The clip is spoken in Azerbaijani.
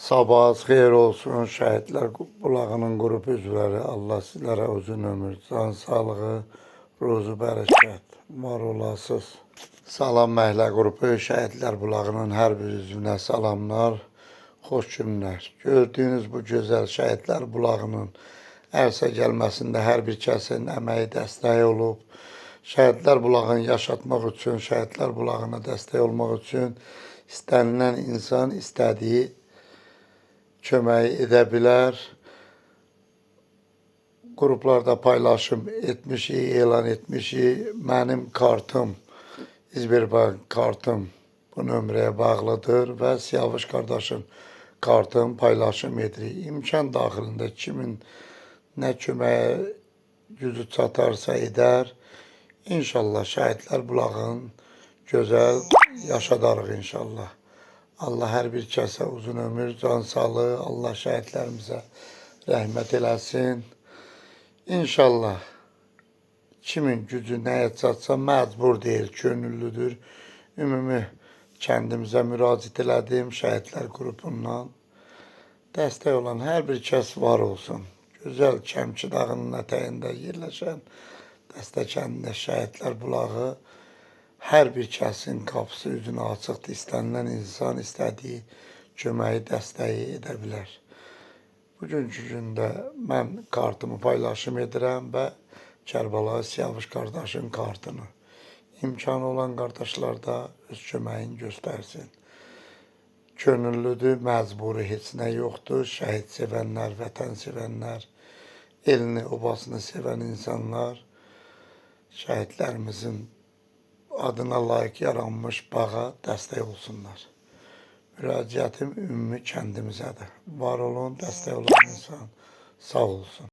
Sabahınız xeyir olsun Şəhidlər Bulağının qrup üzvləri. Allah sizlərə uzun ömür, can sağlığı, ruzu bərəkət, var olasınız. Salam Məhlə qrupu, Şəhidlər Bulağının hər bir üzvünə salamlar, xoş günlər. Gördüyünüz bu gözəl Şəhidlər Bulağının ərsə gəlməsində hər bir kəsin əməyi dəstəyi olub. Şəhidlər Bulağını yaşatmaq üçün, Şəhidlər Bulağına dəstək olmaq üçün istənilən insan istədiyi kömək edə bilər. Qruplarda paylaşım etmişik, elan etmişik. Mənim kartım, İzmirbank kartım bu nömrəyə bağlıdır və Siyavuş qardaşın kartım paylaşım edirik. İmkan daxilində kimin nə köməyə gücü çatarsa edər. İnşallah Şəhidlər Bulağını gözəl yaşadarıq inşallah. Allah hər bir kəsə uzun ömür, can sağlığı, Allah şəhidlərimizə rəhmət eləsin. İnşallah kimin gücü nəyə çatsa məcbur deyil, könüllüdür. Ümumi kəndimizə müraciət elədim, Şəhidlər qrupundan. Dəstək olan hər bir kəs var olsun. Gözəl Kəmki dağının ətəyində yerləşən Dəstə kəndində Şəhidlər Bulağı hər bir kəsin qapısı üzünə açıqdır. İstənilən insan istədiyi köməyi, dəstəyi edə bilər. Bugünkü gündə mən kartımı paylaşım edirəm və Kərbəlayı Siyavuş qardaşın kartını. İmkanı olan qardaşlar da öz köməyini göstərsin. Könüllüdür, məcburi heç nə yoxdur. Şəhid sevənlər, vətən sevənlər, elini, obasını sevən insanlar şəhidlərimizin adına layiq yaranmış bağa dəstək olsunlar. Müraciətim ümumi kəndimizədir. Var olun, dəstək olan insan sağ olsun.